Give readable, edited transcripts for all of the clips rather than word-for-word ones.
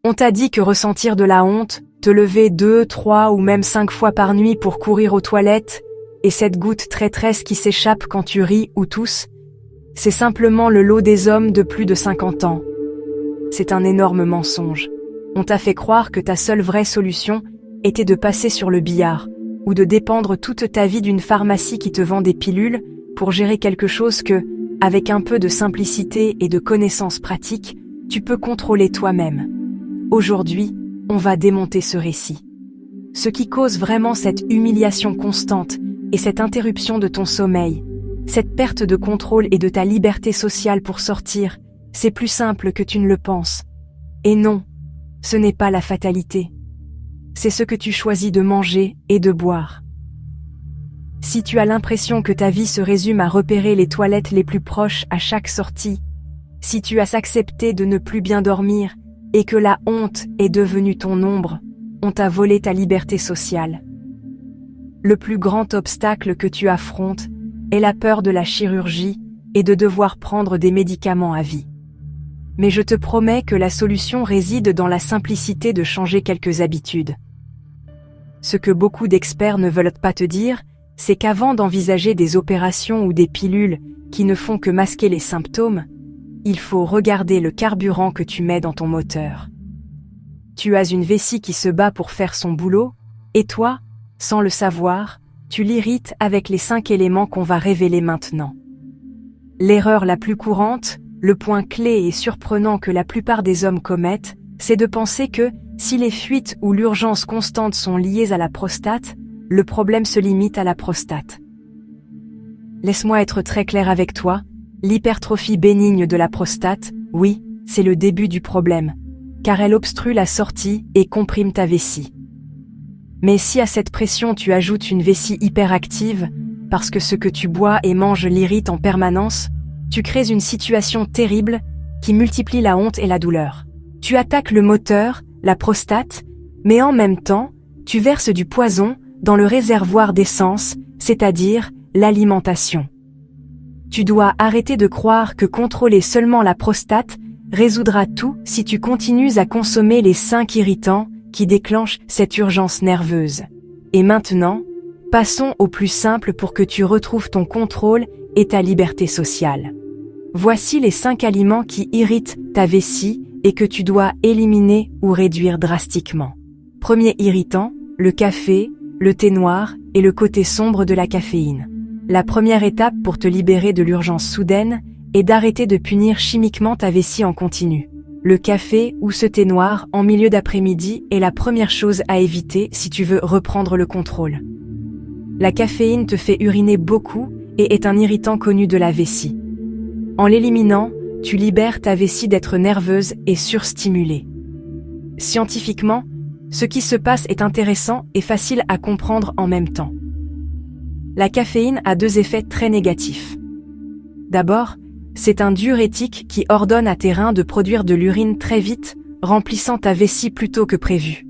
On t'a dit que ressentir de la honte, te lever 2, 3 ou même 5 fois par nuit pour courir aux toilettes, et cette goutte traîtresse qui s'échappe quand tu ris ou tousses, c'est simplement le lot des hommes de plus de 50 ans. C'est un énorme mensonge. On t'a fait croire que ta seule vraie solution était de passer sur le billard, ou de dépendre toute ta vie d'une pharmacie qui te vend des pilules pour gérer quelque chose que, avec un peu de simplicité et de connaissances pratiques, tu peux contrôler toi-même. Aujourd'hui, on va démonter ce récit. Ce qui cause vraiment cette humiliation constante et cette interruption de ton sommeil, cette perte de contrôle et de ta liberté sociale pour sortir, c'est plus simple que tu ne le penses. Et non, ce n'est pas la fatalité. C'est ce que tu choisis de manger et de boire. Si tu as l'impression que ta vie se résume à repérer les toilettes les plus proches à chaque sortie, si tu as accepté de ne plus bien dormir et que la honte est devenue ton ombre, on t'a volé ta liberté sociale. Le plus grand obstacle que tu affrontes est la peur de la chirurgie et de devoir prendre des médicaments à vie. Mais je te promets que la solution réside dans la simplicité de changer quelques habitudes. Ce que beaucoup d'experts ne veulent pas te dire, c'est qu'avant d'envisager des opérations ou des pilules qui ne font que masquer les symptômes, il faut regarder le carburant que tu mets dans ton moteur. Tu as une vessie qui se bat pour faire son boulot, et toi, sans le savoir, tu l'irrites avec les 5 éléments qu'on va révéler maintenant. L'erreur la plus courante, le point clé et surprenant que la plupart des hommes commettent, c'est de penser que, si les fuites ou l'urgence constante sont liées à la prostate, le problème se limite à la prostate. Laisse-moi être très clair avec toi, l'hypertrophie bénigne de la prostate, oui, c'est le début du problème, car elle obstrue la sortie et comprime ta vessie. Mais si à cette pression tu ajoutes une vessie hyperactive, parce que ce que tu bois et manges l'irrite en permanence, tu crées une situation terrible qui multiplie la honte et la douleur. Tu attaques le moteur, la prostate, mais en même temps, tu verses du poison dans le réservoir d'essence, c'est-à-dire l'alimentation. Tu dois arrêter de croire que contrôler seulement la prostate résoudra tout si tu continues à consommer les 5 irritants qui déclenchent cette urgence nerveuse. Et maintenant, passons au plus simple pour que tu retrouves ton contrôle et ta liberté sociale. Voici les 5 aliments qui irritent ta vessie et que tu dois éliminer ou réduire drastiquement. Premier irritant, le café, le thé noir et le côté sombre de la caféine. La première étape pour te libérer de l'urgence soudaine est d'arrêter de punir chimiquement ta vessie en continu. Le café ou ce thé noir en milieu d'après-midi est la première chose à éviter si tu veux reprendre le contrôle. La caféine te fait uriner beaucoup et est un irritant connu de la vessie. En l'éliminant, tu libères ta vessie d'être nerveuse et surstimulée. Scientifiquement, ce qui se passe est intéressant et facile à comprendre en même temps. La caféine a 2 effets très négatifs. D'abord, c'est un diurétique qui ordonne à tes reins de produire de l'urine très vite, remplissant ta vessie plus tôt que prévu.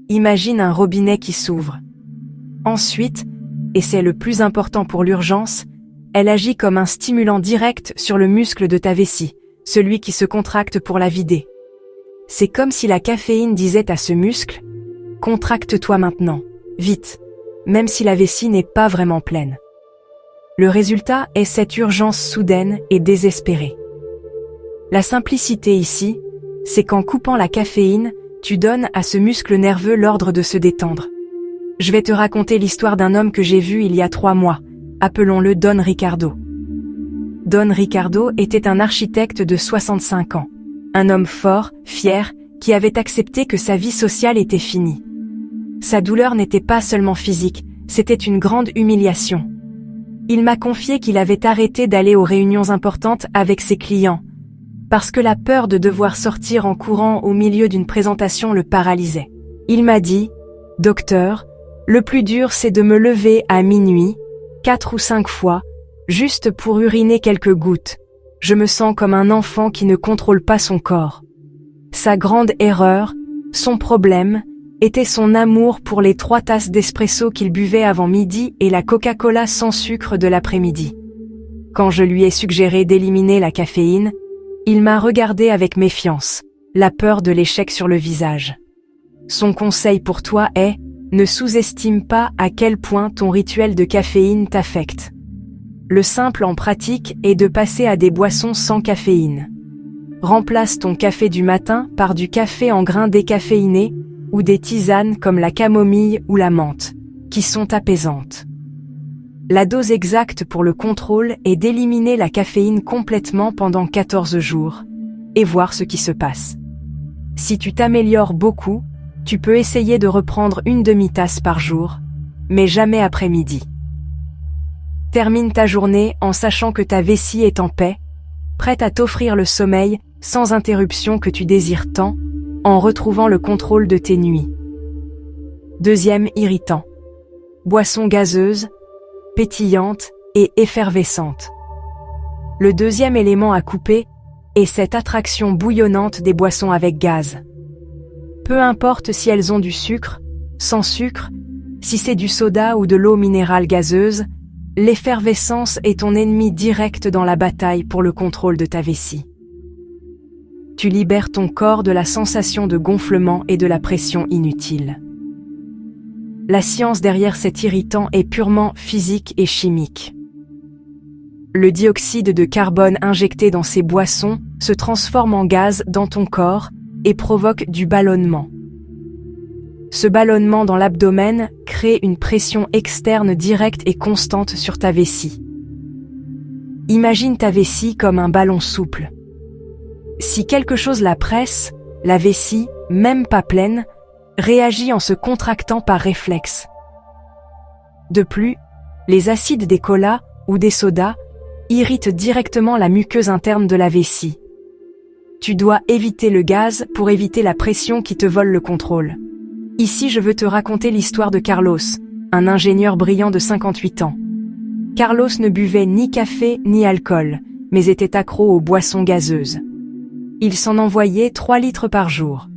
Imagine un robinet qui s'ouvre. Ensuite, et c'est le plus important pour l'urgence, elle agit comme un stimulant direct sur le muscle de ta vessie, celui qui se contracte pour la vider. C'est comme si la caféine disait à ce muscle « Contracte-toi maintenant, vite », même si la vessie n'est pas vraiment pleine. Le résultat est cette urgence soudaine et désespérée. La simplicité ici, c'est qu'en coupant la caféine, tu donnes à ce muscle nerveux l'ordre de se détendre. Je vais te raconter l'histoire d'un homme que j'ai vu il y a 3 mois, appelons-le Don Ricardo. Don Ricardo était un architecte de 65 ans, un homme fort, fier, qui avait accepté que sa vie sociale était finie. Sa douleur n'était pas seulement physique, c'était une grande humiliation. Il m'a confié qu'il avait arrêté d'aller aux réunions importantes avec ses clients, parce que la peur de devoir sortir en courant au milieu d'une présentation le paralysait. Il m'a dit « Docteur, le plus dur c'est de me lever à minuit, 4 ou 5 fois, juste pour uriner quelques gouttes. Je me sens comme un enfant qui ne contrôle pas son corps. » Sa grande erreur, son problème, était son amour pour les 3 tasses d'espresso qu'il buvait avant midi et la Coca-Cola sans sucre de l'après-midi. Quand je lui ai suggéré d'éliminer la caféine, il m'a regardé avec méfiance. la peur de l'échec sur le visage. Son conseil pour toi est: ne sous-estime pas à quel point ton rituel de caféine t'affecte. Le simple en pratique est de passer à des boissons sans caféine. Remplace ton café du matin par du café en grains décaféinés ou des tisanes comme la camomille ou la menthe, qui sont apaisantes. La dose exacte pour le contrôle est d'éliminer la caféine complètement pendant 14 jours et voir ce qui se passe. Si tu t'améliores beaucoup, tu peux essayer de reprendre une demi-tasse par jour, mais jamais après midi. Termine ta journée en sachant que ta vessie est en paix, prête à t'offrir le sommeil sans interruption que tu désires tant, en retrouvant le contrôle de tes nuits. Deuxième irritant. Boisson gazeuse, pétillante et effervescente. Le deuxième élément à couper est cette attraction bouillonnante des boissons avec gaz. Peu importe si elles ont du sucre, sans sucre, si c'est du soda ou de l'eau minérale gazeuse, l'effervescence est ton ennemi direct dans la bataille pour le contrôle de ta vessie. Tu libères ton corps de la sensation de gonflement et de la pression inutile. La science derrière cet irritant est purement physique et chimique. Le dioxyde de carbone injecté dans ces boissons se transforme en gaz dans ton corps et provoque du ballonnement. Ce ballonnement dans l'abdomen crée une pression externe directe et constante sur ta vessie. Imagine ta vessie comme un ballon souple. Si quelque chose la presse, la vessie, même pas pleine, réagit en se contractant par réflexe. De plus, les acides des colas ou des sodas irritent directement la muqueuse interne de la vessie. Tu dois éviter le gaz pour éviter la pression qui te vole le contrôle. Ici, je veux te raconter l'histoire de Carlos, un ingénieur brillant de 58 ans. Carlos ne buvait ni café ni alcool, mais était accro aux boissons gazeuses. Il s'en envoyait 3 litres par jour.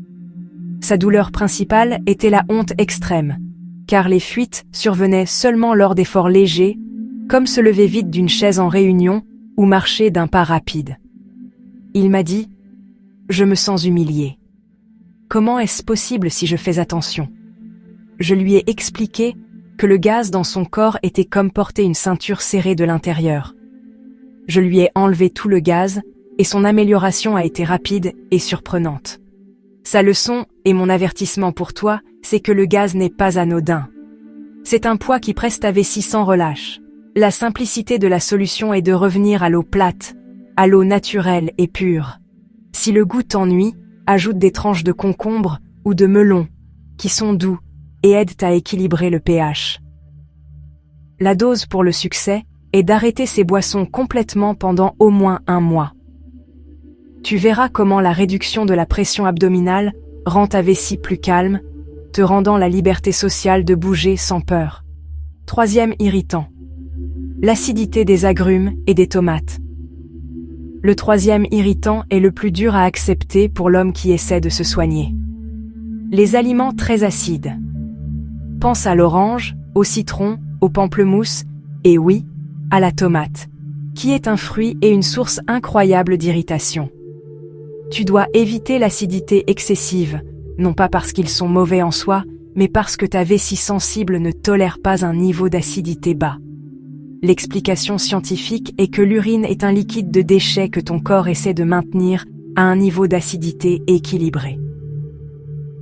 Sa douleur principale était la honte extrême, car les fuites survenaient seulement lors d'efforts légers, comme se lever vite d'une chaise en réunion ou marcher d'un pas rapide. Il m'a dit: « Je me sens humilié. Comment est-ce possible si je fais attention ?» Je lui ai expliqué que le gaz dans son corps était comme porter une ceinture serrée de l'intérieur. Je lui ai enlevé tout le gaz et son amélioration a été rapide et surprenante. Sa leçon et mon avertissement pour toi, c'est que le gaz n'est pas anodin. C'est un poids qui presse ta vessie sans relâche. La simplicité de la solution est de revenir à l'eau plate, à l'eau naturelle et pure. Si le goût t'ennuie, ajoute des tranches de concombre ou de melon, qui sont doux et aident à équilibrer le pH. La dose pour le succès est d'arrêter ces boissons complètement pendant au moins 1 mois. Tu verras comment la réduction de la pression abdominale rend ta vessie plus calme, te rendant la liberté sociale de bouger sans peur. Troisième irritant. L'acidité des agrumes et des tomates. Le troisième irritant est le plus dur à accepter pour l'homme qui essaie de se soigner. Les aliments très acides. Pense à l'orange, au citron, au pamplemousse et oui, à la tomate, qui est un fruit et une source incroyable d'irritation. Tu dois éviter l'acidité excessive, non pas parce qu'ils sont mauvais en soi, mais parce que ta vessie sensible ne tolère pas un niveau d'acidité bas. L'explication scientifique est que l'urine est un liquide de déchets que ton corps essaie de maintenir à un niveau d'acidité équilibré.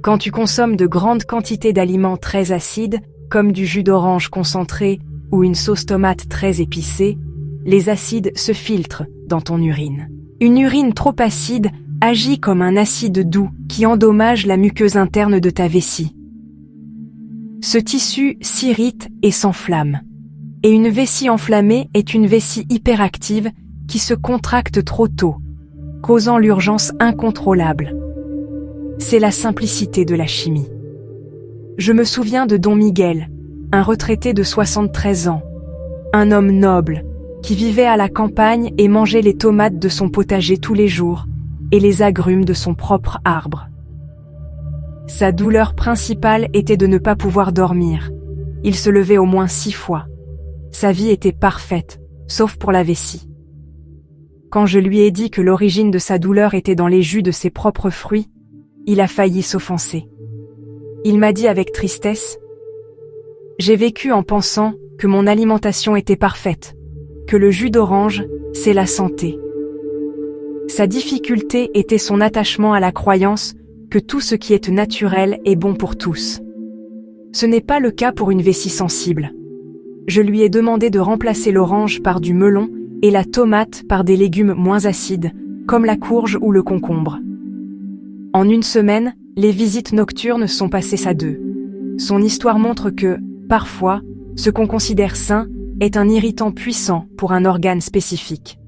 Quand tu consommes de grandes quantités d'aliments très acides, comme du jus d'orange concentré ou une sauce tomate très épicée, les acides se filtrent dans ton urine. Une urine trop acide agit comme un acide doux qui endommage la muqueuse interne de ta vessie. Ce tissu s'irrite et s'enflamme. Et une vessie enflammée est une vessie hyperactive qui se contracte trop tôt, causant l'urgence incontrôlable. C'est la simplicité de la chimie. Je me souviens de Don Miguel, un retraité de 73 ans, un homme noble qui vivait à la campagne et mangeait les tomates de son potager tous les jours et les agrumes de son propre arbre. Sa douleur principale était de ne pas pouvoir dormir. Il se levait au moins 6 fois. Sa vie était parfaite, sauf pour la vessie. Quand je lui ai dit que l'origine de sa douleur était dans les jus de ses propres fruits, il a failli s'offenser. Il m'a dit avec tristesse: « J'ai vécu en pensant que mon alimentation était parfaite, que le jus d'orange, c'est la santé. » Sa difficulté était son attachement à la croyance que tout ce qui est naturel est bon pour tous. Ce n'est pas le cas pour une vessie sensible. Je lui ai demandé de remplacer l'orange par du melon et la tomate par des légumes moins acides, comme la courge ou le concombre. En une semaine, les visites nocturnes sont passées à 2. Son histoire montre que, parfois, ce qu'on considère sain est un irritant puissant pour un organe spécifique.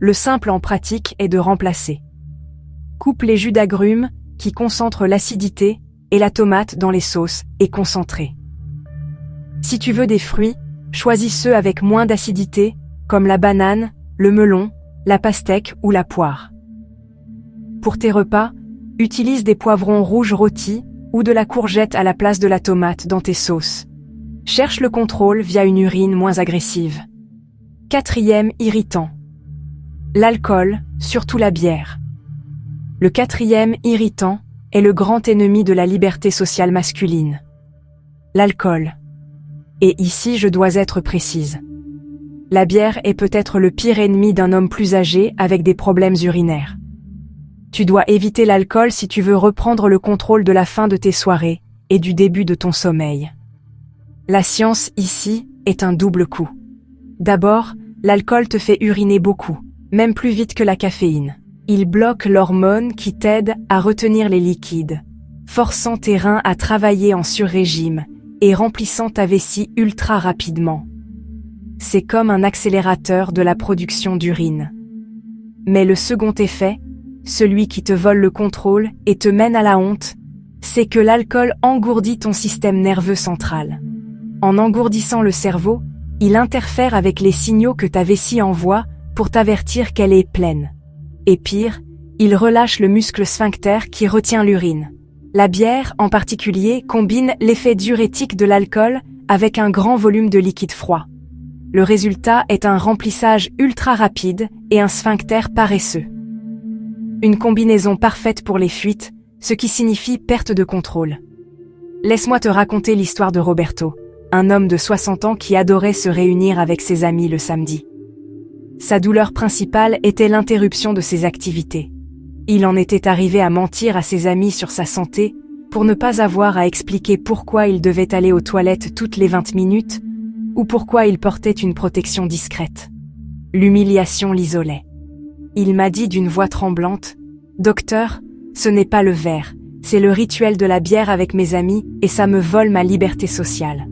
Le simple en pratique est de remplacer. Coupe les jus d'agrumes qui concentrent l'acidité et la tomate dans les sauces et concentrées. Si tu veux des fruits, choisis ceux avec moins d'acidité, comme la banane, le melon, la pastèque ou la poire. Pour tes repas, utilise des poivrons rouges rôtis ou de la courgette à la place de la tomate dans tes sauces. Cherche le contrôle via une urine moins agressive. 4e irritant. L'alcool, surtout la bière. Le 4e irritant est le grand ennemi de la liberté sociale masculine. L'alcool. Et ici, je dois être précise. La bière est peut-être le pire ennemi d'un homme plus âgé avec des problèmes urinaires. Tu dois éviter l'alcool si tu veux reprendre le contrôle de la fin de tes soirées et du début de ton sommeil. La science, ici, est un double coup. D'abord, l'alcool te fait uriner beaucoup, même plus vite que la caféine. Il bloque l'hormone qui t'aide à retenir les liquides, forçant tes reins à travailler en sur-régime et remplissant ta vessie ultra rapidement. C'est comme un accélérateur de la production d'urine. Mais le second effet, celui qui te vole le contrôle et te mène à la honte, c'est que l'alcool engourdit ton système nerveux central. En engourdissant le cerveau, il interfère avec les signaux que ta vessie envoie pour t'avertir qu'elle est pleine. Et pire, il relâche le muscle sphincter qui retient l'urine. La bière, en particulier, combine l'effet diurétique de l'alcool avec un grand volume de liquide froid. Le résultat est un remplissage ultra rapide et un sphincter paresseux. Une combinaison parfaite pour les fuites, ce qui signifie perte de contrôle. Laisse-moi te raconter l'histoire de Roberto, un homme de 60 ans qui adorait se réunir avec ses amis le samedi. Sa douleur principale était l'interruption de ses activités. Il en était arrivé à mentir à ses amis sur sa santé pour ne pas avoir à expliquer pourquoi il devait aller aux toilettes toutes les 20 minutes ou pourquoi il portait une protection discrète. L'humiliation l'isolait. Il m'a dit d'une voix tremblante: « Docteur, ce n'est pas le verre, c'est le rituel de la bière avec mes amis et ça me vole ma liberté sociale. »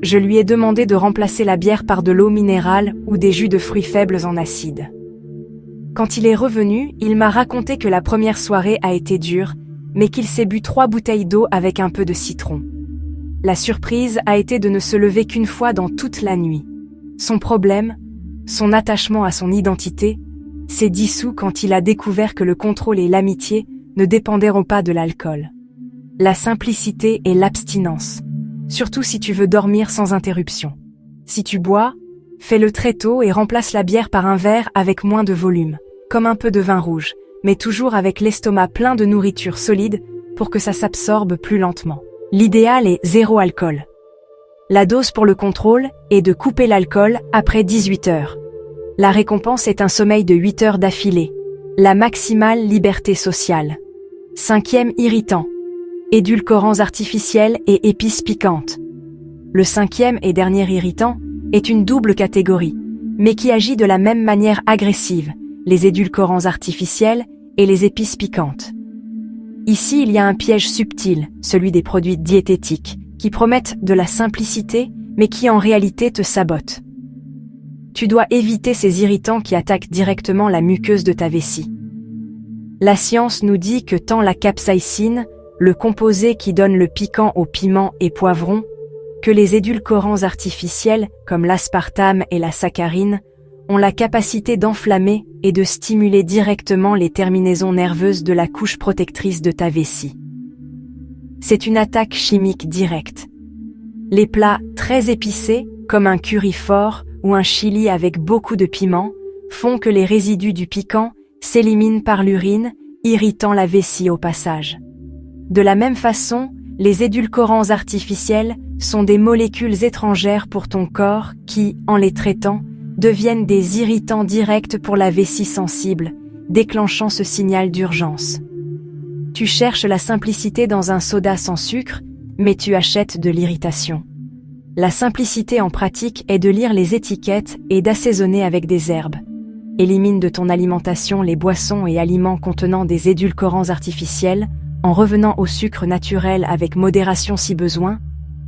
Je lui ai demandé de remplacer la bière par de l'eau minérale ou des jus de fruits faibles en acide. Quand il est revenu, il m'a raconté que la première soirée a été dure, mais qu'il s'est bu 3 bouteilles d'eau avec un peu de citron. La surprise a été de ne se lever qu'une fois dans toute la nuit. Son problème, son attachement à son identité, s'est dissous quand il a découvert que le contrôle et l'amitié ne dépenderont pas de l'alcool. La simplicité et l'abstinence. Surtout si tu veux dormir sans interruption. Si tu bois, fais-le très tôt et remplace la bière par un verre avec moins de volume, comme un peu de vin rouge, mais toujours avec l'estomac plein de nourriture solide pour que ça s'absorbe plus lentement. L'idéal est 0 alcool. La dose pour le contrôle est de couper l'alcool après 18 heures. La récompense est un sommeil de 8 heures d'affilée. La maximale liberté sociale. 5e irritant. Édulcorants artificiels et épices piquantes. Le 5e et dernier irritant est une double catégorie, mais qui agit de la même manière agressive, les édulcorants artificiels et les épices piquantes. Ici, il y a un piège subtil, celui des produits diététiques, qui promettent de la simplicité, mais qui en réalité te sabotent. Tu dois éviter ces irritants qui attaquent directement la muqueuse de ta vessie. La science nous dit que tant la capsaïcine, le composé qui donne le piquant aux piments et poivrons, que les édulcorants artificiels, comme l'aspartame et la saccharine, ont la capacité d'enflammer et de stimuler directement les terminaisons nerveuses de la couche protectrice de ta vessie. C'est une attaque chimique directe. Les plats très épicés, comme un curry fort ou un chili avec beaucoup de piment, font que les résidus du piquant s'éliminent par l'urine, irritant la vessie au passage. De la même façon, les édulcorants artificiels sont des molécules étrangères pour ton corps qui, en les traitant, deviennent des irritants directs pour la vessie sensible, déclenchant ce signal d'urgence. Tu cherches la simplicité dans un soda sans sucre, mais tu achètes de l'irritation. La simplicité en pratique est de lire les étiquettes et d'assaisonner avec des herbes. Élimine de ton alimentation les boissons et aliments contenant des édulcorants artificiels, en revenant au sucre naturel avec modération si besoin,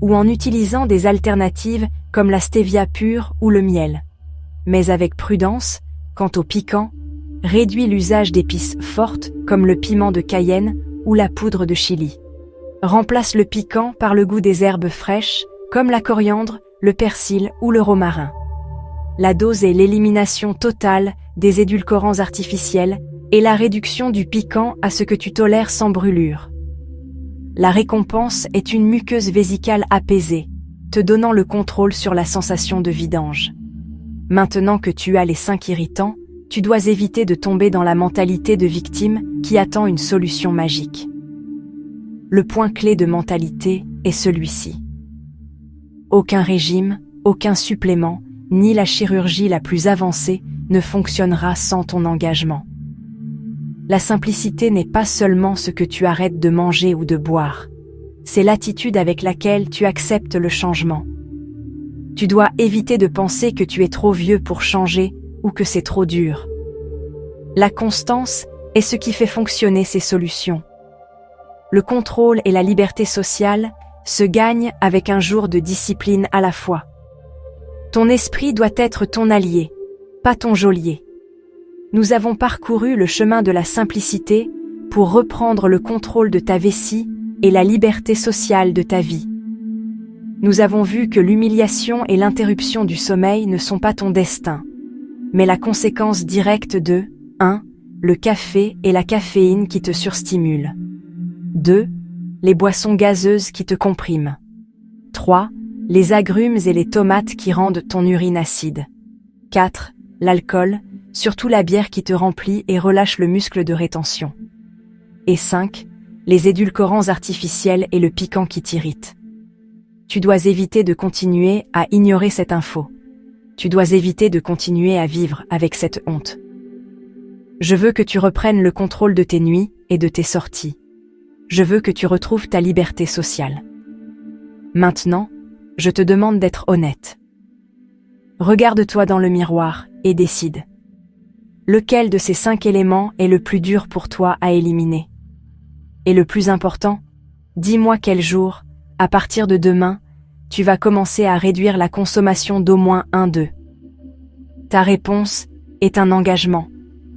ou en utilisant des alternatives comme la stevia pure ou le miel. Mais avec prudence, quant au piquant, réduis l'usage d'épices fortes comme le piment de Cayenne ou la poudre de chili. Remplace le piquant par le goût des herbes fraîches, comme la coriandre, le persil ou le romarin. La dose est l'élimination totale des édulcorants artificiels et la réduction du piquant à ce que tu tolères sans brûlure. La récompense est une muqueuse vésicale apaisée, te donnant le contrôle sur la sensation de vidange. Maintenant que tu as les 5 irritants, tu dois éviter de tomber dans la mentalité de victime qui attend une solution magique. Le point clé de mentalité est celui-ci. Aucun régime, aucun supplément, ni la chirurgie la plus avancée ne fonctionnera sans ton engagement. La simplicité n'est pas seulement ce que tu arrêtes de manger ou de boire, c'est l'attitude avec laquelle tu acceptes le changement. Tu dois éviter de penser que tu es trop vieux pour changer ou que c'est trop dur. La constance est ce qui fait fonctionner ces solutions. Le contrôle et la liberté sociale se gagnent avec un jour de discipline à la fois. Ton esprit doit être ton allié, pas ton geôlier. Nous avons parcouru le chemin de la simplicité pour reprendre le contrôle de ta vessie et la liberté sociale de ta vie. Nous avons vu que l'humiliation et l'interruption du sommeil ne sont pas ton destin, mais la conséquence directe de 1. Le café et la caféine qui te surstimulent. 2. Les boissons gazeuses qui te compriment. 3. Les agrumes et les tomates qui rendent ton urine acide. 4. L'alcool, surtout la bière qui te remplit et relâche le muscle de rétention. Et 5. Les édulcorants artificiels et le piquant qui t'irrite. Tu dois éviter de continuer à ignorer cette info. Tu dois éviter de continuer à vivre avec cette honte. Je veux que tu reprennes le contrôle de tes nuits et de tes sorties. Je veux que tu retrouves ta liberté sociale. Maintenant, je te demande d'être honnête. Regarde-toi dans le miroir et décide. Lequel de ces 5 éléments est le plus dur pour toi à éliminer? Et le plus important, dis-moi quel jour, à partir de demain, tu vas commencer à réduire la consommation d'au moins un d'eux. Ta réponse est un engagement,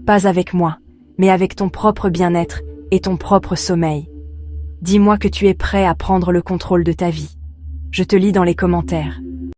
pas avec moi, mais avec ton propre bien-être et ton propre sommeil. Dis-moi que tu es prêt à prendre le contrôle de ta vie. Je te lis dans les commentaires.